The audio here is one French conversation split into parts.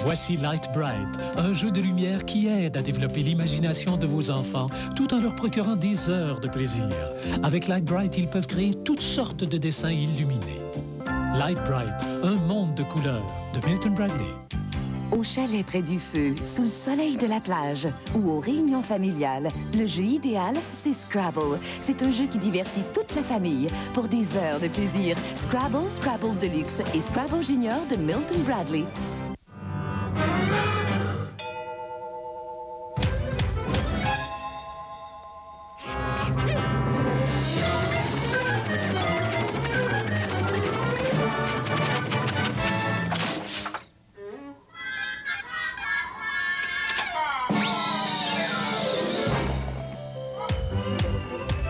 Voici Light Bright, un jeu de lumière qui aide à développer l'imagination de vos enfants tout en leur procurant des heures de plaisir. Avec Light Bright, ils peuvent créer toutes sortes de dessins illuminés. Light Bright, un monde de couleurs, de Milton Bradley. Au chalet près du feu, sous le soleil de la plage ou aux réunions familiales, le jeu idéal, c'est Scrabble. C'est un jeu qui divertit toute la famille pour des heures de plaisir. Scrabble, Scrabble Deluxe et Scrabble Junior de Milton Bradley.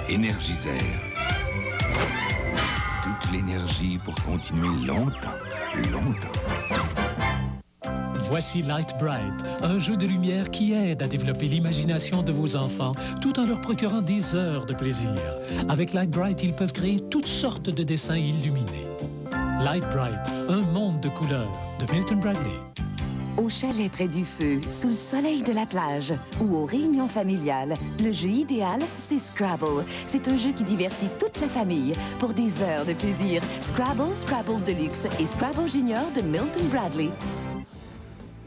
Énergiseur. Toute l'énergie pour continuer longtemps, longtemps. Voici Light Bright, un jeu de lumière qui aide à développer l'imagination de vos enfants tout en leur procurant des heures de plaisir. Avec Light Bright, ils peuvent créer toutes sortes de dessins illuminés. Light Bright, un monde de couleurs, de Milton Bradley. Au chalet près du feu, sous le soleil de la plage ou aux réunions familiales, le jeu idéal, c'est Scrabble. C'est un jeu qui divertit toute la famille pour des heures de plaisir. Scrabble, Scrabble Deluxe et Scrabble Junior de Milton Bradley.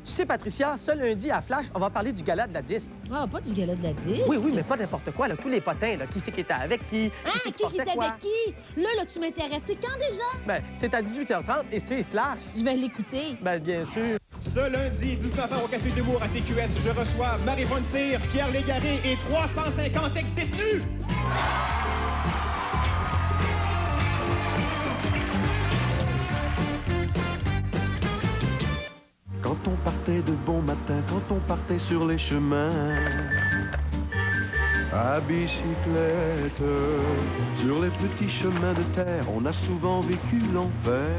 Tu sais, Patricia, ce lundi à Flash, on va parler du gala de la disque. Ah, pas du gala de la disque? Oui, mais pas n'importe quoi, là. Tous les potins, là. Qui c'est qui était avec qui? Qui était avec qui? Là, tu m'intéresses. C'est quand déjà? Ben, c'est à 18h30 et c'est Flash. Je vais l'écouter. Ben, bien sûr. Ce lundi, 19h au Café de l'Humour à TQS, je reçois Marie Von Cyr, Pierre Légaré et 350 ex-détenus! Quand on partait de bon matin, quand on partait sur les chemins, à bicyclette, sur les petits chemins de terre, on a souvent vécu l'enfer,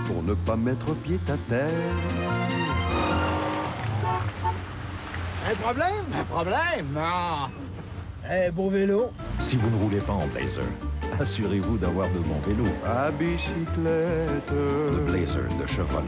pour ne pas mettre pied à terre. Un problème? Un problème? Non! Beau vélo. Si vous ne roulez pas en Blazer, assurez-vous d'avoir de bons vélos. À bicyclette. Le Blazer de Chevrolet.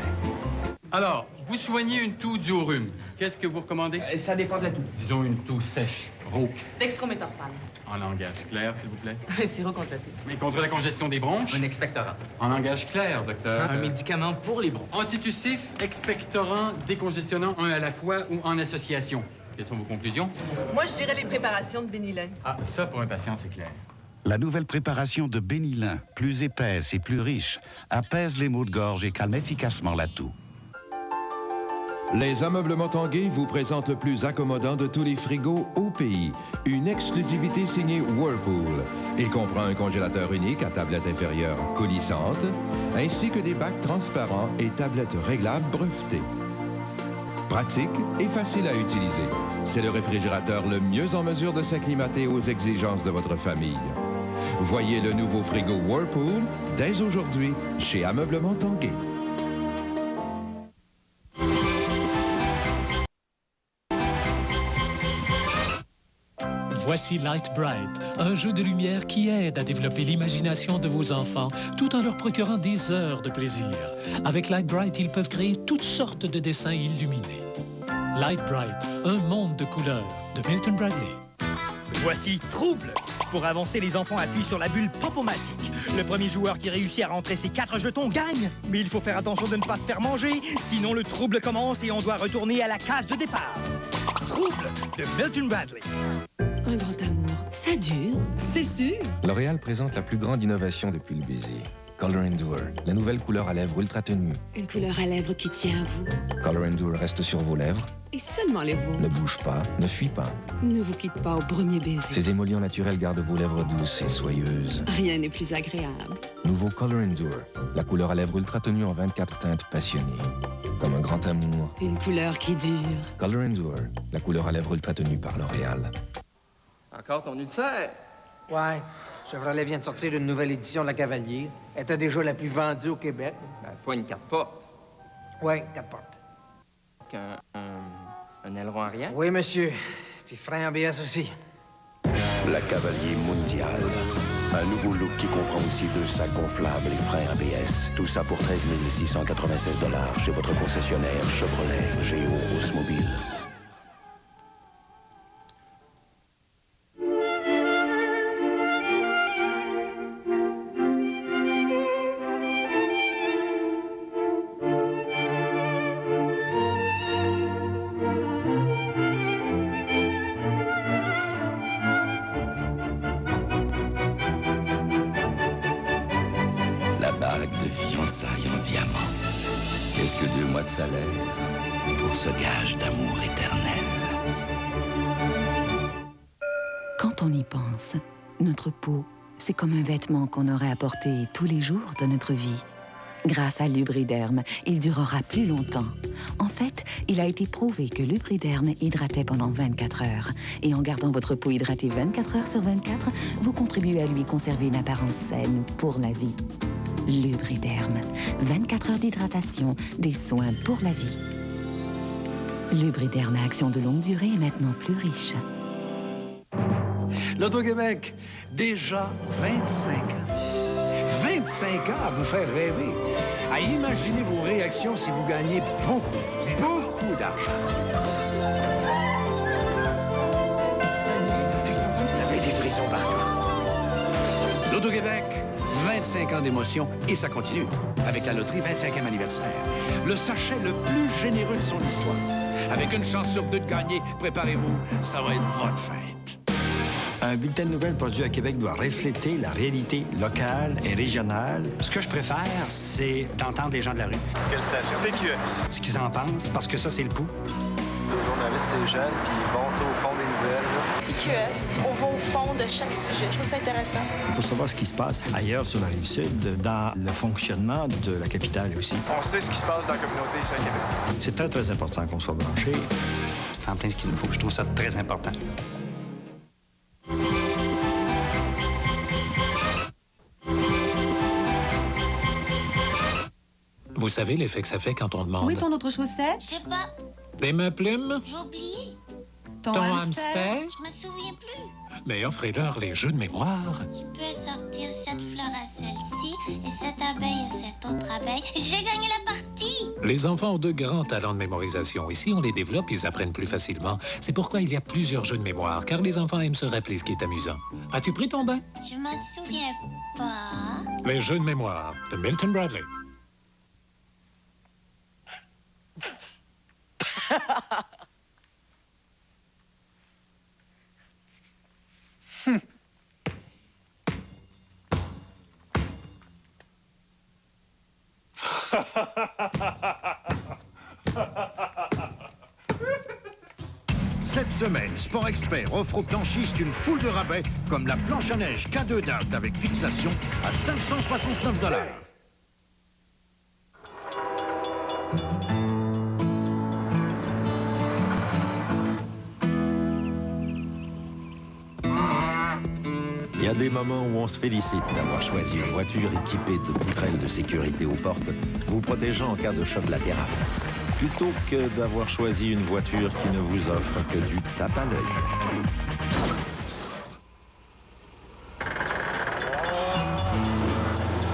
Alors, vous soignez une toux due au rhume. Qu'est-ce que vous recommandez? Ça dépend de la toux. Disons une toux sèche, rauque. Dextrométhorphane. En langage clair, s'il vous plaît. Un sirop contre la toux. Mais contre la congestion des bronches? Un expectorant. En langage clair, docteur. Un médicament pour les bronches. Antitussif, expectorant, décongestionnant, un à la fois ou en association. Quelles sont vos conclusions? Moi, je dirais les préparations de Benylin. Ah, ça, pour un patient, c'est clair. La nouvelle préparation de Benylin, plus épaisse et plus riche, apaise les maux de gorge et calme efficacement la toux. Les Ameublements Tanguay vous présentent le plus accommodant de tous les frigos au pays. Une exclusivité signée Whirlpool. Il comprend un congélateur unique à tablette inférieure coulissante, ainsi que des bacs transparents et tablettes réglables brevetées. Pratique et facile à utiliser. C'est le réfrigérateur le mieux en mesure de s'acclimater aux exigences de votre famille. Voyez le nouveau frigo Whirlpool dès aujourd'hui chez Ameublements Tanguay. Voici Light Bright, un jeu de lumière qui aide à développer l'imagination de vos enfants tout en leur procurant des heures de plaisir. Avec Light Bright, ils peuvent créer toutes sortes de dessins illuminés. Light Bright, un monde de couleurs, de Milton Bradley. Voici Trouble. Pour avancer, les enfants appuient sur la bulle Pop-O-Matic. Le premier joueur qui réussit à rentrer ses 4 jetons gagne. Mais il faut faire attention de ne pas se faire manger, sinon le trouble commence et on doit retourner à la case de départ. Trouble de Milton Bradley. Un grand amour, ça dure, c'est sûr. L'Oréal présente la plus grande innovation depuis le baiser. Color Endure, la nouvelle couleur à lèvres ultra ténue. Une couleur à lèvres qui tient à vous. Color Endure reste sur vos lèvres. Et seulement les vôtres. Ne bouge pas, ne fuit pas. Ne vous quitte pas au premier baiser. Ces émollients naturels gardent vos lèvres douces et soyeuses. Rien n'est plus agréable. Nouveau Color Endure, la couleur à lèvres ultra ténue en 24 teintes passionnées. Comme un grand amour. Une couleur qui dure. Color Endure, la couleur à lèvres ultra ténue par L'Oréal. Encore ton ulcère? Ouais. Chevrolet vient de sortir une nouvelle édition de la Cavalier. Elle était déjà la plus vendue au Québec. Ben, pas une 4 portes. Ouais, 4 portes. Un aileron arrière? Oui, monsieur. Puis frein ABS aussi. La Cavalier mondiale. Un nouveau look qui comprend aussi 2 sacs gonflables et freins ABS. Tout ça pour 13 696 $ chez votre concessionnaire Chevrolet Géo Oldsmobile. Qu'est-ce que 2 mois de salaire pour ce gage d'amour éternel? Quand on y pense, notre peau, c'est comme un vêtement qu'on aurait à porter tous les jours de notre vie. Grâce à Lubriderm, il durera plus longtemps. En fait, il a été prouvé que Lubriderm hydratait pendant 24 heures. Et en gardant votre peau hydratée 24 heures sur 24, vous contribuez à lui conserver une apparence saine pour la vie. Lubriderm, 24 heures d'hydratation, des soins pour la vie. Lubriderm à action de longue durée est maintenant plus riche. L'Auto-Québec, déjà 25 ans. 25 ans à vous faire rêver, à imaginer vos réactions si vous gagnez beaucoup d'argent. Vous avez des frissons partout. L'Auto-Québec, 25 ans d'émotion et ça continue avec la loterie 25e anniversaire. Le sachet le plus généreux de son histoire. Avec une chance sur 2 de gagner, préparez-vous, ça va être votre fête. Un bulletin de nouvelles produit à Québec doit refléter la réalité locale et régionale. Ce que je préfère, c'est d'entendre les gens de la rue. Quelle station? TQS. Ce qu'ils en pensent, parce que ça, c'est le pouls. Les journalistes, c'est jeunes, puis ils vont au fond des nouvelles. TQS, on va au fond de chaque sujet. Je trouve ça intéressant. Il faut savoir ce qui se passe ailleurs sur la Rive-Sud, dans le fonctionnement de la capitale aussi. On sait ce qui se passe dans la communauté ici à Québec. C'est très, très important qu'on soit branché. C'est en plein ce qu'il nous faut. Je trouve ça très important. Vous savez l'effet que ça fait quand on demande... Où est ton autre chaussette? Je sais pas. Des mains plumes? J'ai oublié. Ton hamster? Je me souviens plus. Mais offrez-leur les jeux de mémoire. Tu peux sortir cette fleur à celle-ci et cette abeille à cette autre abeille. J'ai gagné la partie! Les enfants ont de grands talents de mémorisation. Ici, on les développe, ils apprennent plus facilement. C'est pourquoi il y a plusieurs jeux de mémoire, car les enfants aiment se rappeler ce qui est amusant. As-tu pris ton bain? Je m'en souviens pas. Les jeux de mémoire de Milton Bradley. Cette semaine, Sport Expert offre aux planchistes une foule de rabais comme la planche à neige K2 Dart avec fixation à 569 $. Il y a des moments où on se félicite d'avoir choisi une voiture équipée de poutrelles de sécurité aux portes, vous protégeant en cas de choc latéral, plutôt que d'avoir choisi une voiture qui ne vous offre que du tape à l'œil.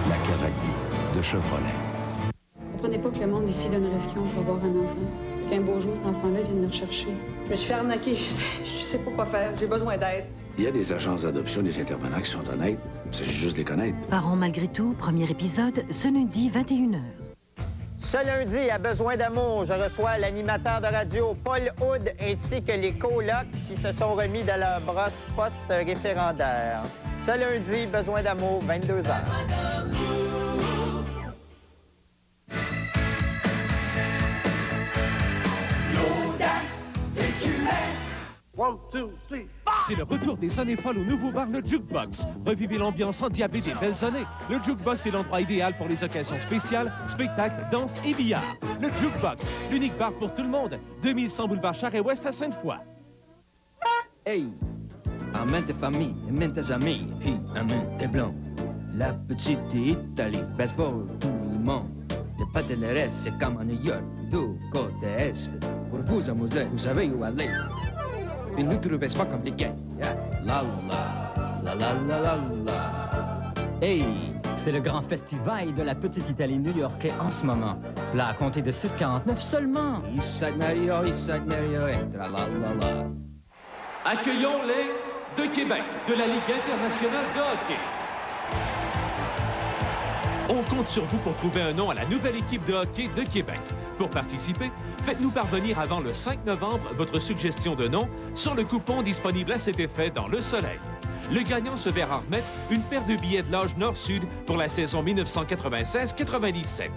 La cavalier de Chevrolet. Vous comprenez pas que le monde ici donne rescue pour avoir un enfant. Qu'un beau jour, cet enfant-là vienne le rechercher. Je me suis fait arnaquer. Je sais pas quoi faire. J'ai besoin d'aide. Il y a des agences d'adoption, des intervenants qui sont honnêtes. Il s'agit juste de les connaître. Parents malgré tout, premier épisode, ce lundi, 21h. Ce lundi, à Besoin d'amour, je reçois l'animateur de radio Paul Hood ainsi que les colocs qui se sont remis de leur brosse post-référendaire. Ce lundi, Besoin d'amour, 22h. C'est le retour des années folles au nouveau bar Le Jukebox. Revivez l'ambiance endiablée des belles années. Le Jukebox est l'endroit idéal pour les occasions spéciales, spectacles, danse et billard. Le Jukebox, l'unique bar pour tout le monde. 2100 boulevard Charest-Ouest à Sainte-Foy. Hey, amène tes familles, amène tes amis, puis amène tes blancs. La petite Italie, baseball, tout le monde. Le pas de l'RS, c'est comme à New York, tout côté est. Pour vous amuser, vous savez où aller. Et ne trouvez pas compliqué. La la la la la la la. Hey, c'est le grand festival de la petite Italie new-yorkais en ce moment. Là, à compter de 6,49 seulement. Issad Mario, et tralalala. Accueillons les de Québec, de la Ligue internationale de hockey. On compte sur vous pour trouver un nom à la nouvelle équipe de hockey de Québec. Pour participer, faites-nous parvenir avant le 5 novembre votre suggestion de nom sur le coupon disponible à cet effet dans Le Soleil. Le gagnant se verra remettre une paire de billets de l'âge Nord-Sud pour la saison 1996-97.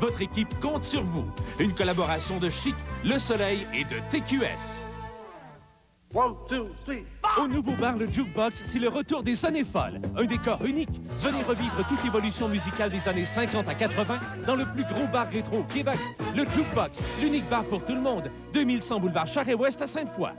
Votre équipe compte sur vous. Une collaboration de Chic, Le Soleil et de TQS. 1, 2, 3, au nouveau bar Le Jukebox, c'est le retour des années folles. Un décor unique. Venez revivre toute l'évolution musicale des années 50 à 80 dans le plus gros bar rétro au Québec. Le Jukebox, l'unique bar pour tout le monde. 2100 boulevard Charest-Ouest à Sainte-Foy.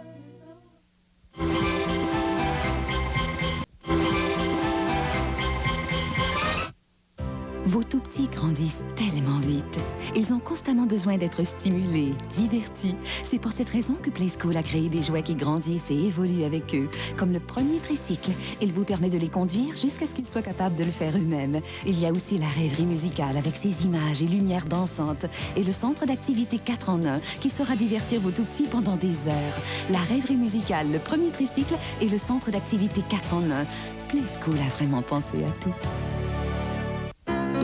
Vos tout-petits grandissent tellement vite. Ils ont constamment besoin d'être stimulés, divertis. C'est pour cette raison que Play School a créé des jouets qui grandissent et évoluent avec eux, comme le premier tricycle. Il vous permet de les conduire jusqu'à ce qu'ils soient capables de le faire eux-mêmes. Il y a aussi la rêverie musicale avec ses images et lumières dansantes et le centre d'activité 4 en 1 qui saura divertir vos tout-petits pendant des heures. La rêverie musicale, le premier tricycle et le centre d'activité 4 en 1. Play School a vraiment pensé à tout.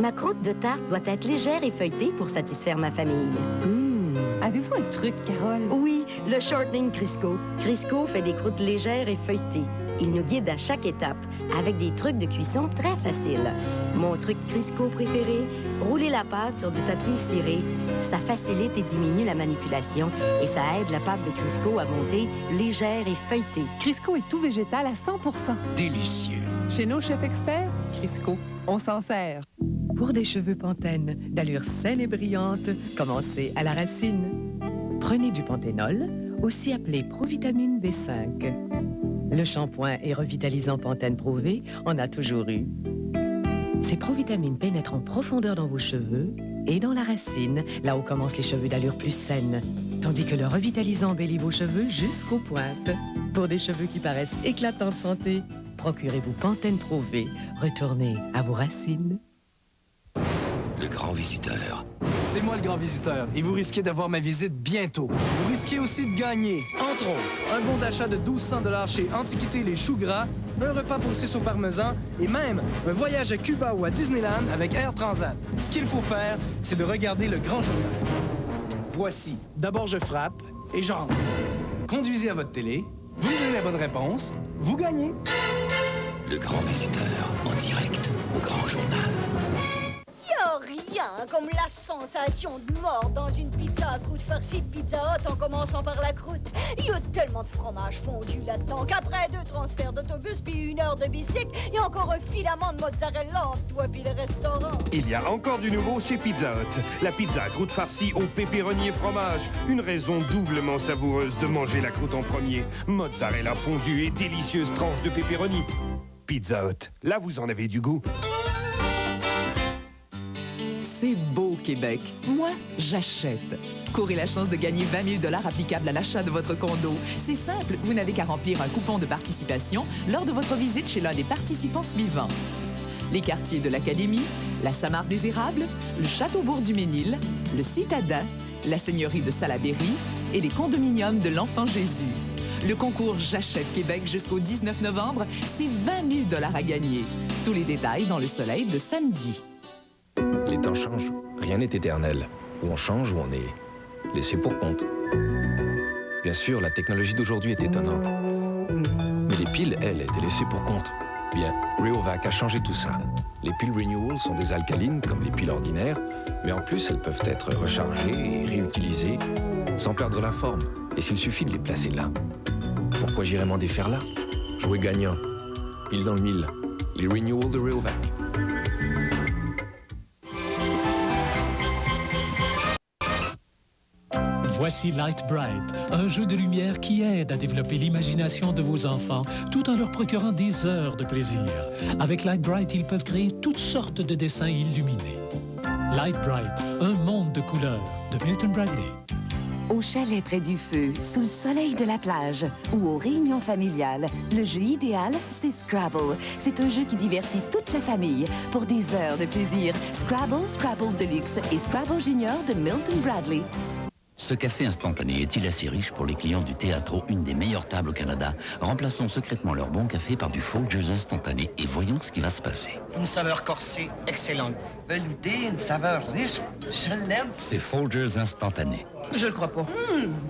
Ma croûte de tarte doit être légère et feuilletée pour satisfaire ma famille. Avez-vous un truc, Carole? Oui, le shortening Crisco. Crisco fait des croûtes légères et feuilletées. Il nous guide à chaque étape avec des trucs de cuisson très faciles. Mon truc Crisco préféré, rouler la pâte sur du papier ciré. Ça facilite et diminue la manipulation et ça aide la pâte de Crisco à monter légère et feuilletée. Crisco est tout végétal à 100%. Délicieux. Chez nos chefs experts, Crisco, on s'en sert. Pour des cheveux Pantene d'allure saine et brillante, commencez à la racine. Prenez du Panthénol, aussi appelé Provitamine B5. Le shampoing et revitalisant Pantene Pro-V en a toujours eu. Ces provitamines pénètrent en profondeur dans vos cheveux et dans la racine, là où commencent les cheveux d'allure plus saine. Tandis que le revitalisant embellit vos cheveux jusqu'aux pointes. Pour des cheveux qui paraissent éclatants de santé, procurez-vous Pantene Pro-V. Retournez à vos racines. Le grand visiteur. C'est moi le grand visiteur et vous risquez d'avoir ma visite bientôt. Vous risquez aussi de gagner, entre autres, un bon d'achat de 1200 $ chez Antiquité Les Choux Gras, un repas pour 6 au parmesan et même un voyage à Cuba ou à Disneyland avec Air Transat. Ce qu'il faut faire, c'est de regarder le grand journal. Voici, d'abord je frappe et j'entre. Conduisez à votre télé, vous me donnez la bonne réponse, vous gagnez. Le grand visiteur, en direct au grand journal. Rien comme la sensation de mort dans une pizza à croûte farcie de Pizza Hut en commençant par la croûte. Il y a tellement de fromage fondu là-dedans qu'après 2 transferts d'autobus puis 1 heure de bicycle, il y a encore un filament de mozzarella entre toi puis le restaurant. Il y a encore du nouveau chez Pizza Hut. La pizza à croûte farcie au pepperoni et fromage. Une raison doublement savoureuse de manger la croûte en premier. Mozzarella fondue et délicieuse tranche de pepperoni. Pizza Hut, là vous en avez du goût. C'est beau, Québec. Moi, j'achète. Courez la chance de gagner 20 000 $ applicables à l'achat de votre condo. C'est simple, vous n'avez qu'à remplir un coupon de participation lors de votre visite chez l'un des participants suivants. Les quartiers de l'Académie, la Samarre des Érables, le Châteaubourg du Ménil, le Citadin, la Seigneurie de Salaberry et les condominiums de l'Enfant Jésus. Le concours J'achète Québec jusqu'au 19 novembre, c'est 20 000 $ à gagner. Tous les détails dans Le Soleil de samedi. Les temps changent, rien n'est éternel. Ou on change ou on est laissé pour compte. Bien sûr, la technologie d'aujourd'hui est étonnante. Mais les piles, elles, étaient laissées pour compte. Bien, Reovac a changé tout ça. Les piles Renewal sont des alcalines comme les piles ordinaires, mais en plus, elles peuvent être rechargées et réutilisées sans perdre la forme. Et s'il suffit de les placer là. Pourquoi j'irais m'en défaire là? Jouer gagnant. Pile dans le mille. Les Renewal de Reovac. Voici Light Bright, un jeu de lumière qui aide à développer l'imagination de vos enfants tout en leur procurant des heures de plaisir. Avec Light Bright, ils peuvent créer toutes sortes de dessins illuminés. Light Bright, un monde de couleurs de Milton Bradley. Au chalet près du feu, sous le soleil de la plage ou aux réunions familiales, le jeu idéal, c'est Scrabble. C'est un jeu qui divertit toute la famille pour des heures de plaisir. Scrabble, Scrabble Deluxe et Scrabble Junior de Milton Bradley. Ce café instantané est-il assez riche pour les clients du Teatro, une des meilleures tables au Canada? Remplaçons secrètement leur bon café par du Folgers instantané et voyons ce qui va se passer. Une saveur corsée, excellente. Velouté, une saveur riche, je l'aime. C'est Folgers instantané. Je le crois pas.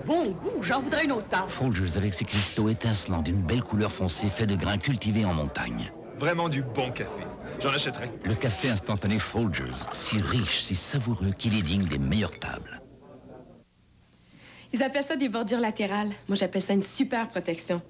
Bon goût, j'en voudrais une autre tasse. Folgers avec ses cristaux étincelants d'une belle couleur foncée fait de grains cultivés en montagne. Vraiment du bon café. J'en achèterai. Le café instantané Folgers, si riche, si savoureux qu'il est digne des meilleures tables. Ils appellent ça des bordures latérales. Moi, j'appelle ça une super protection.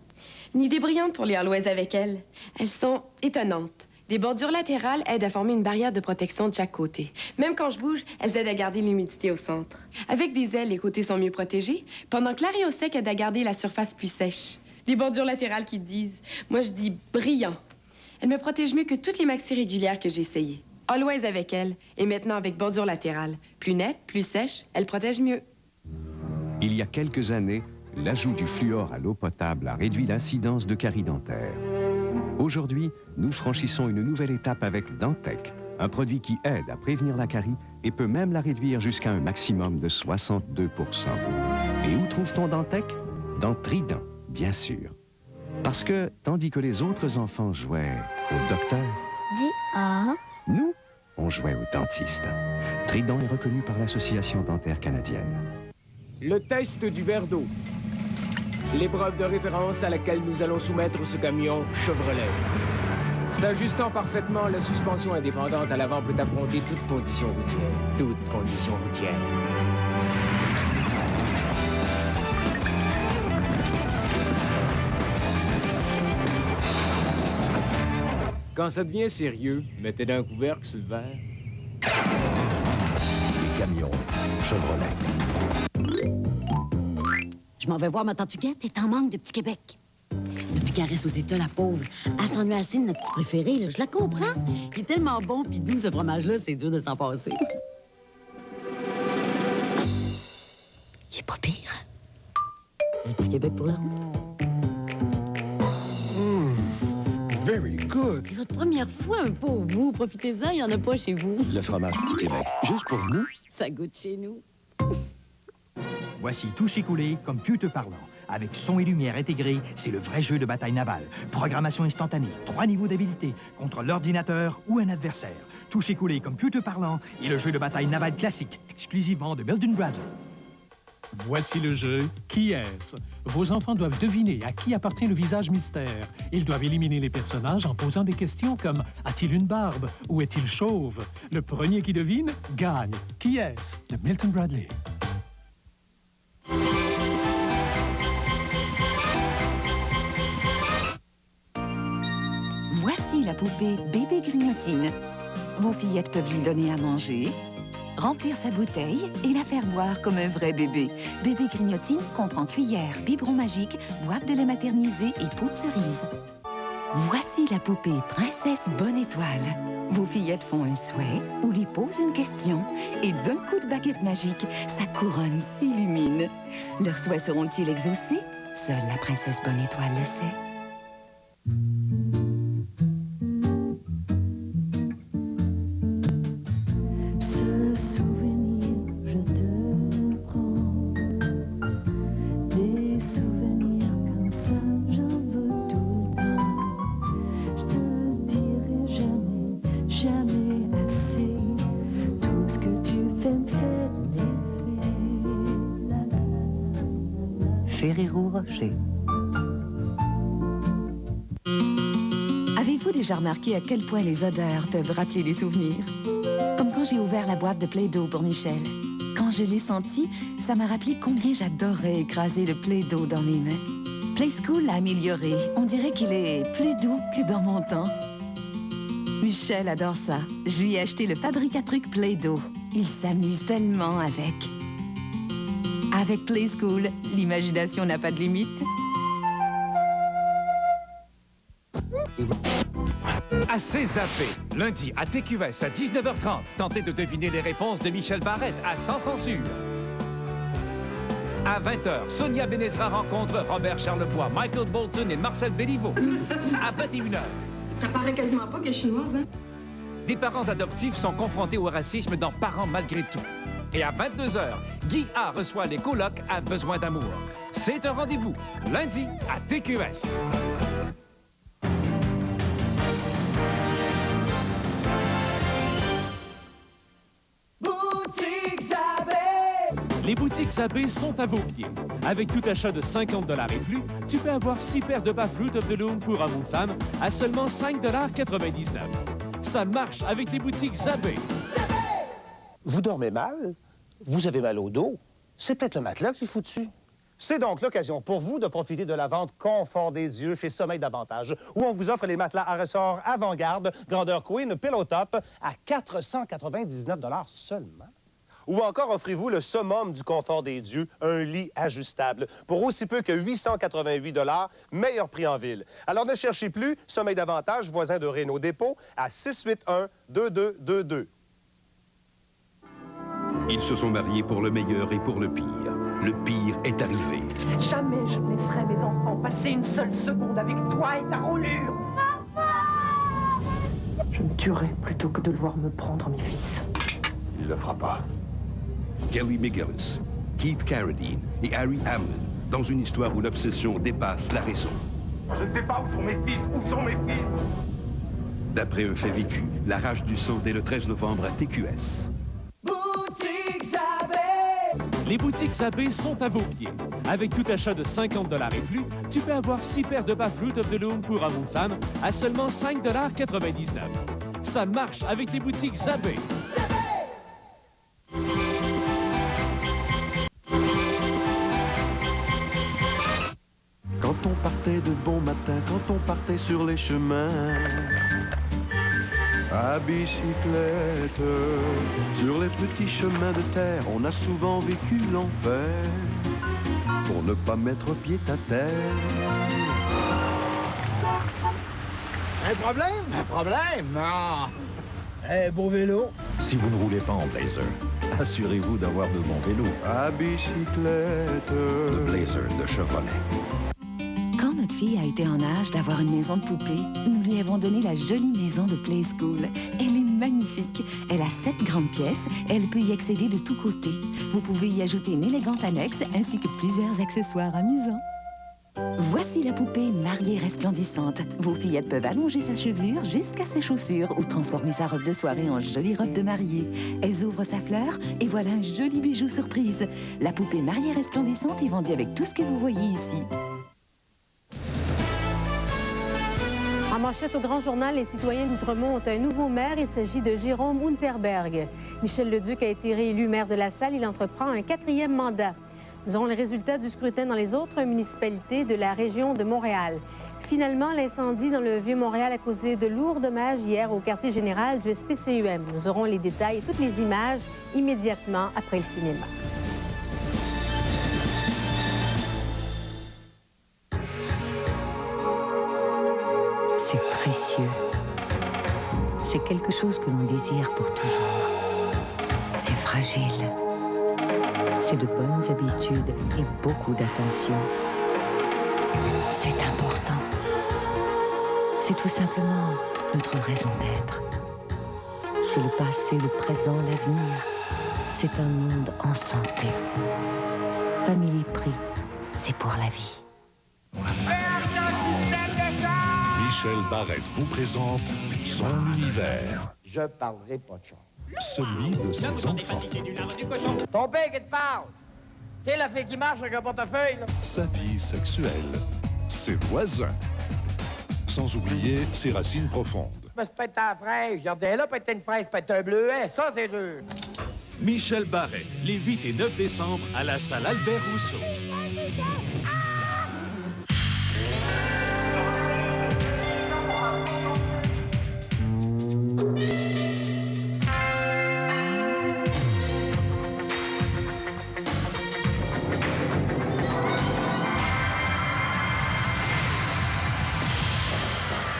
Une idée brillante pour les Always avec elles. Elles sont étonnantes. Des bordures latérales aident à former une barrière de protection de chaque côté. Même quand je bouge, elles aident à garder l'humidité au centre. Avec des ailes, les côtés sont mieux protégés, pendant que l'arrêt au sec aide à garder la surface plus sèche. Des bordures latérales qui disent. Moi, je dis brillant. Elles me protègent mieux que toutes les maxi régulières que j'ai essayées. Always avec elles, et maintenant avec bordures latérales. Plus nettes, plus sèches, elles protègent mieux. Il y a quelques années, l'ajout du fluor à l'eau potable a réduit l'incidence de caries dentaires. Aujourd'hui, nous franchissons une nouvelle étape avec Dantec, un produit qui aide à prévenir la carie et peut même la réduire jusqu'à un maximum de 62%. Et où trouve-t-on Dantec? Dans Trident, bien sûr. Parce que, tandis que les autres enfants jouaient au docteur, nous, on jouait au dentiste. Trident est reconnu par l'Association dentaire canadienne. Le test du verre d'eau. L'épreuve de référence à laquelle nous allons soumettre ce camion Chevrolet. S'ajustant parfaitement, la suspension indépendante à l'avant peut affronter toute condition routière. Toute condition routière. Quand ça devient sérieux, mettez d'un couvercle sur le verre. Les camions Chevrolet. Je m'en vais voir ma tante Huguette, elle est en manque de Petit Québec. Depuis qu'elle reste aux États, la pauvre, elle s'ennuie assez de notre petit préféré, là. Je la comprends. Il est tellement bon pis doux, ce fromage-là, c'est dur de s'en passer. Il est pas pire. Du Petit Québec pour la route. Very good. C'est votre première fois, pour vous. Profitez-en, il n'y en a pas chez vous. Le fromage Petit Québec, juste pour nous. Ça goûte chez nous. Voici Toucher Coulé, computer parlant. Avec son et lumière intégrés, c'est le vrai jeu de bataille navale. Programmation instantanée, 3 niveaux d'habilité, contre l'ordinateur ou un adversaire. Toucher Coulé, computer parlant et le jeu de bataille navale classique, exclusivement de Milton Bradley. Voici le jeu Qui est-ce? Vos enfants doivent deviner à qui appartient le visage mystère. Ils doivent éliminer les personnages en posant des questions comme a-t-il une barbe ou est-il chauve? Le premier qui devine gagne. Qui est-ce? De Milton Bradley. Voici la poupée Bébé Grignotine. Vos fillettes peuvent lui donner à manger, remplir sa bouteille et la faire boire comme un vrai bébé. Bébé Grignotine comprend cuillère, biberon magique, boîte de lait maternisé et pot de cerise. Voici la poupée Princesse Bonne Étoile. Vos fillettes font un souhait ou lui posent une question et d'un coup de baguette magique, sa couronne s'illumine. Leurs souhaits seront-ils exaucés? Seule la Princesse Bonne Étoile le sait. Ferrero-Rocher. Avez-vous déjà remarqué à quel point les odeurs peuvent rappeler des souvenirs? Comme quand j'ai ouvert la boîte de Play-Doh pour Michel. Quand je l'ai senti, ça m'a rappelé combien j'adorais écraser le Play-Doh dans mes mains. Play School l'a amélioré. On dirait qu'il est plus doux que dans mon temps. Michel adore ça. Je lui ai acheté le Fabrique à trucs Play-Doh. Il s'amuse tellement avec. Avec Play School, l'imagination n'a pas de limite. Assez zappé. Lundi à TQS à 19h30. Tentez de deviner les réponses de Michel Barrette à Sans Censure. À 20h, Sonia Benezra rencontre Robert Charlebois, Michael Bolton et Marcel Béliveau. À 21h... Ça paraît quasiment pas qu'elle est chinoise, hein? Des parents adoptifs sont confrontés au racisme dans Parents malgré tout. Et à 22h, Guy A reçoit les colocs à Besoin d'amour. C'est un rendez-vous, lundi, à TQS. Les boutiques Zabé sont à vos pieds. Avec tout achat de 50 $ et plus, tu peux avoir 6 paires de bas Fruit of the Loom pour homme ou femme à seulement 5,99 $. Ça marche avec les boutiques Zabé. Vous dormez mal? Vous avez mal au dos? C'est peut-être le matelas qui est foutu. C'est donc l'occasion pour vous de profiter de la vente Confort des Dieux chez Sommeil d'Avantage, où on vous offre les matelas à ressort avant-garde, grandeur Queen, Pillow Top, à 499 $ seulement. Ou encore offrez-vous le summum du Confort des Dieux, un lit ajustable, pour aussi peu que 888 $, meilleur prix en ville. Alors ne cherchez plus, Sommeil d'Avantage, voisin de Renault Dépôt, à 681-2222. Ils se sont mariés pour le meilleur et pour le pire. Le pire est arrivé. Jamais je ne laisserai mes enfants passer une seule seconde avec toi et ta roulure. Je me tuerai plutôt que de le voir me prendre mes fils. Il le fera pas. Kelly McGillis, Keith Carradine et Harry Hamlin, dans une histoire où l'obsession dépasse la raison. Je ne sais pas où sont mes fils, D'après un fait vécu, la rage du sang dès le 13 novembre à TQS. Les boutiques Zabé sont à vos pieds. Avec tout achat de 50 $ et plus, tu peux avoir 6 paires de bas Fruit of the Loom pour homme ou femme à seulement 5,99 $. Ça marche avec les boutiques Zabé. Quand on partait de bon matin, quand on partait sur les chemins, à bicyclette, sur les petits chemins de terre, on a souvent vécu l'enfer, pour ne pas mettre pied à terre. Un problème? Un problème? Non! Beau vélo. Si vous ne roulez pas en Blazer, assurez-vous d'avoir de bons vélos. À bicyclette. Le Blazer de Chevrolet. Quand notre fille a été en âge d'avoir une maison de poupée, nous lui avons donné la jolie maison de Play School. Elle est magnifique. Elle a 7 grandes pièces. Elle peut y accéder de tous côtés. Vous pouvez y ajouter une élégante annexe ainsi que plusieurs accessoires amusants. Voici la poupée mariée resplendissante. Vos fillettes peuvent allonger sa chevelure jusqu'à ses chaussures ou transformer sa robe de soirée en jolie robe de mariée. Elles ouvrent sa fleur et voilà un joli bijou surprise. La poupée mariée resplendissante est vendue avec tout ce que vous voyez ici. En manchette au Grand Journal, les citoyens d'Outremont ont un nouveau maire. Il s'agit de Jérôme Unterberg. Michel Leduc a été réélu maire de La Salle. Il entreprend un 4e mandat. Nous aurons les résultats du scrutin dans les autres municipalités de la région de Montréal. Finalement, l'incendie dans le Vieux-Montréal a causé de lourds dommages hier au quartier général du SPCUM. Nous aurons les détails et toutes les images immédiatement après le cinéma. C'est précieux. C'est quelque chose que l'on désire pour toujours. C'est fragile. C'est de bonnes habitudes et beaucoup d'attention. C'est important. C'est tout simplement notre raison d'être. C'est le passé, le présent, l'avenir. C'est un monde en santé. Family Prix, c'est pour la vie. Michel Barrette vous présente son univers. Je parlerai pas de ça. Celui de ses enfants. Ton père qui te parle. Tu sais la fille qui marche avec un portefeuille, là? Sa vie sexuelle. Ses voisins. Sans oublier ses racines profondes. Mais c'est peut-être ta fraise. Regardez là, peut-être une fraise, peut-être un bleuet. Ça, c'est dur. Michel Barrette, les 8 et 9 décembre à la salle Albert Rousseau.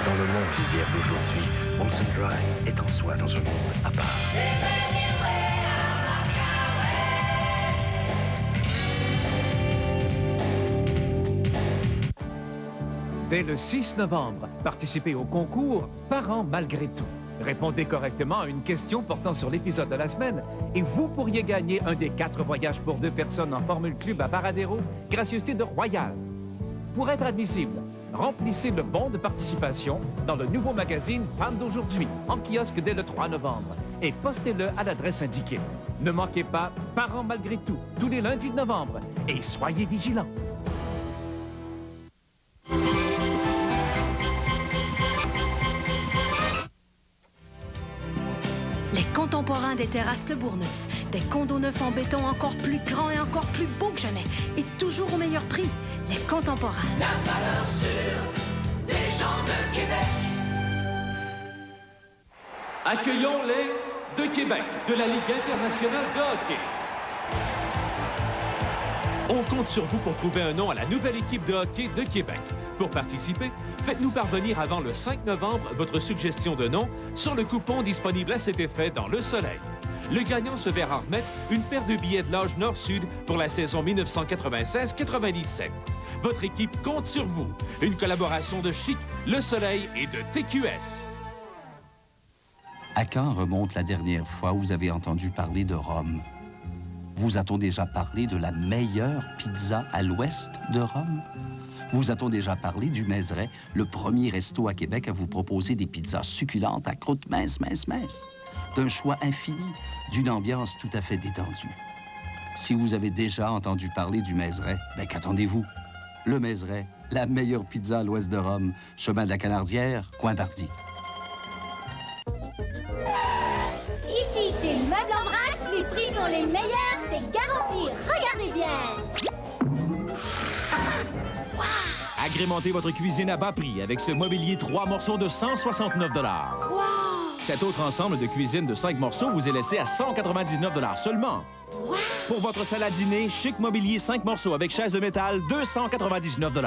Dans le monde d'hier d'aujourd'hui, Molson Dry est en soi dans un monde à part. Dès le 6 novembre, participez au concours Parents malgré tout. Répondez correctement à une question portant sur l'épisode de la semaine et vous pourriez gagner un des 4 voyages pour 2 personnes en Formule Club à Varadero, gracieuseté de Royal. Pour être admissible, remplissez le bon de participation dans le nouveau magazine Femme d'aujourd'hui, en kiosque dès le 3 novembre, et postez-le à l'adresse indiquée. Ne manquez pas Parents malgré tout, tous les lundis de novembre, et soyez vigilants. Les contemporains des terrasses Le Bourgneuf. Des condos neufs en béton encore plus grands et encore plus beaux que jamais. Et toujours au meilleur prix. Les contemporains. La valeur sûre des gens de Québec. Accueillons les de Québec, de la Ligue internationale de hockey. On compte sur vous pour trouver un nom à la nouvelle équipe de hockey de Québec. Pour participer, faites-nous parvenir avant le 5 novembre votre suggestion de nom sur le coupon disponible à cet effet dans Le Soleil. Le gagnant se verra remettre une paire de billets de loge Nord-Sud pour la saison 1996-97. Votre équipe compte sur vous. Une collaboration de Chic, Le Soleil et de TQS. À quand remonte la dernière fois où vous avez entendu parler de Rome? Vous a-t-on déjà parlé de la meilleure pizza à l'ouest de Rome? Vous a-t-on déjà parlé du Mézeray, le premier resto à Québec à vous proposer des pizzas succulentes à croûte mince, d'un choix infini, d'une ambiance tout à fait détendue? Si vous avez déjà entendu parler du Mézeray, ben qu'attendez-vous? Le Mézeray, la meilleure pizza à l'ouest de Rome, chemin de la Canardière, coin d'Hardy. Ici, chez Meubles en Vrac, les prix sont les meilleurs, c'est garanti. Regardez bien. Agrémentez votre cuisine à bas prix avec ce mobilier 3 morceaux de 169 $. Wow! Cet autre ensemble de cuisine de 5 morceaux vous est laissé à 199 $ seulement. Wow! Pour votre salle à dîner, chic mobilier 5 morceaux avec chaise de métal, 299 $.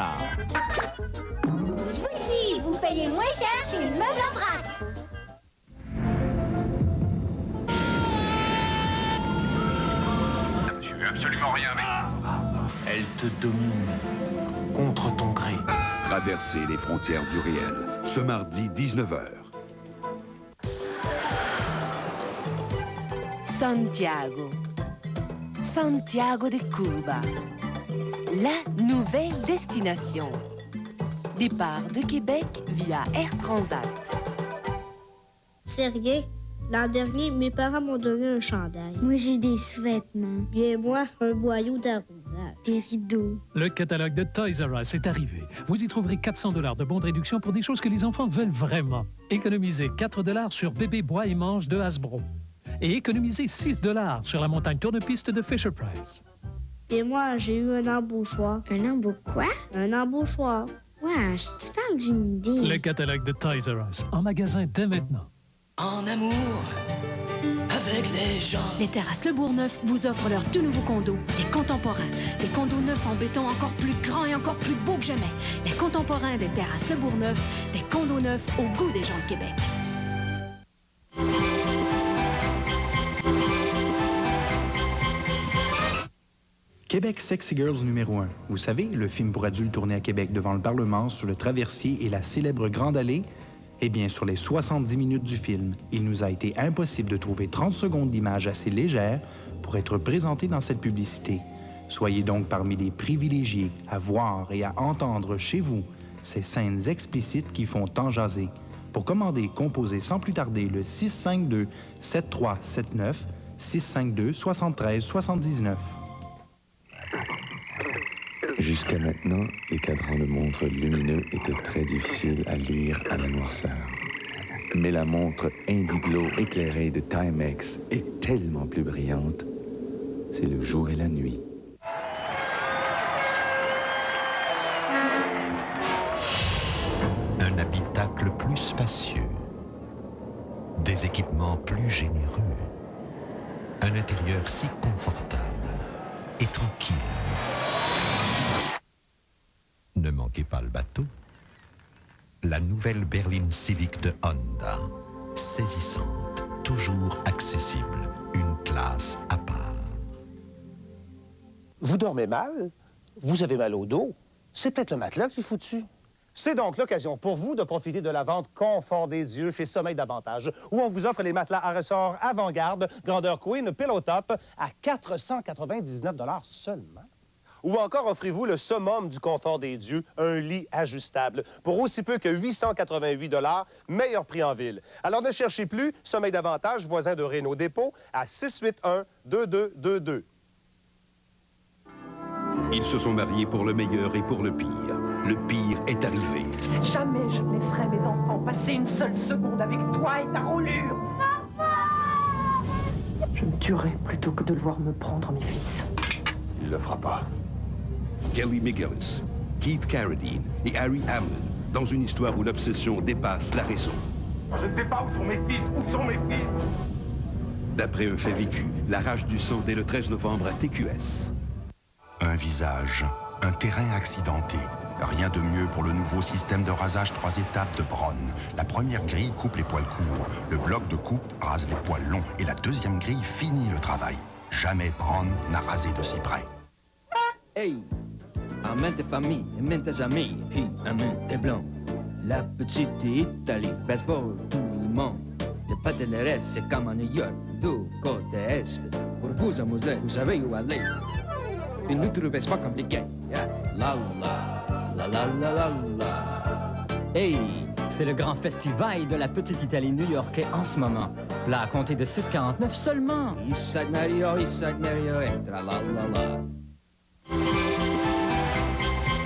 Ici, vous payez moins cher chez Meubles en Vrac. Tu veux absolument rien avec. Elle te domine contre ton gré. Traverser les frontières du réel. Ce mardi, 19h. Santiago. Santiago de Cuba. La nouvelle destination. Départ de Québec via Air Transat. C'est rien. L'an dernier, mes parents m'ont donné un chandail. Moi, j'ai des sous-vêtements. Bien, moi, un boyau d'arrosage. Des rideaux. Le catalogue de Toys R Us est arrivé. Vous y trouverez 400 $ de bons de réduction pour des choses que les enfants veulent vraiment. Économisez 4 $ sur bébé bois et manche de Hasbro. Et économisez 6 $ sur la montagne tourne-piste de Fisher-Price. Et moi, j'ai eu un embauchoir. Un embauchoir quoi? Un embauchoir. Wesh, tu parles d'une idée. Le catalogue de Toys R Us, en magasin dès maintenant. En amour avec les gens. Les terrasses Le Bourgneuf vous offrent leurs tout nouveaux condos, les contemporains. Des condos neufs en béton encore plus grands et encore plus beaux que jamais. Les contemporains des terrasses Le Bourgneuf, des condos neufs au goût des gens de Québec. Québec Sexy Girls numéro 1. Vous savez, le film pour adultes tourné à Québec devant le Parlement, sur le traversier et la célèbre Grande Allée. Eh bien, sur les 70 minutes du film, il nous a été impossible de trouver 30 secondes d'images assez légères pour être présentées dans cette publicité. Soyez donc parmi les privilégiés à voir et à entendre chez vous ces scènes explicites qui font tant jaser. Pour commander, composez sans plus tarder le 652-7379, 652-7379. Jusqu'à maintenant, les cadrans de montre lumineux étaient très difficiles à lire à la noirceur. Mais la montre Indiglo éclairée de Timex est tellement plus brillante. C'est le jour et la nuit. Un habitacle plus spacieux. Des équipements plus généreux. Un intérieur si confortable et tranquille. Ne manquez pas le bateau. La nouvelle berline Civic de Honda. Saisissante, toujours accessible, une classe à part. Vous dormez mal? Vous avez mal au dos? C'est peut-être le matelas qui est foutu. C'est donc l'occasion pour vous de profiter de la vente Confort des dieux chez Sommeil d'Avantage, où on vous offre les matelas à ressort avant-garde, grandeur Queen, Pillow Top, à 499 $ seulement. Ou encore offrez-vous le summum du confort des dieux, un lit ajustable, pour aussi peu que 888 $, meilleur prix en ville. Alors ne cherchez plus, Sommeil d'Avantage, voisin de Renault Dépôt, à 681-2222. Ils se sont mariés pour le meilleur et pour le pire. Le pire est arrivé. Jamais je ne laisserai mes enfants passer une seule seconde avec toi et ta roulure. Je me tuerai plutôt que de le voir me prendre mes fils. Il le fera pas. Kelly McGillis, Keith Carradine et Harry Hamlin, dans une histoire où l'obsession dépasse la raison. Je ne sais pas où sont mes fils, où sont mes fils. D'après un fait vécu, la rage du sang dès le 13 novembre à TQS. Un visage, un terrain accidenté. Rien de mieux pour le nouveau système de rasage 3 étapes de Braun. La première grille coupe les poils courts, le bloc de coupe rase les poils longs et la deuxième grille finit le travail. Jamais Braun n'a rasé de si près. Hey, en main de famille, main des amis, puis en main des blancs. La petite Italie, baseball, tout le monde. Le pas de l'Est, c'est comme à New York, du côté Est. Pour vous amuser, vous savez où aller. Et ne trouvez pas compliqué. Yeah. La la, la la la la la. Hey! C'est le grand festival de la petite Italie new-yorkais en ce moment. Là, à compter de 6,49 seulement. East Side Mario, entra la la la.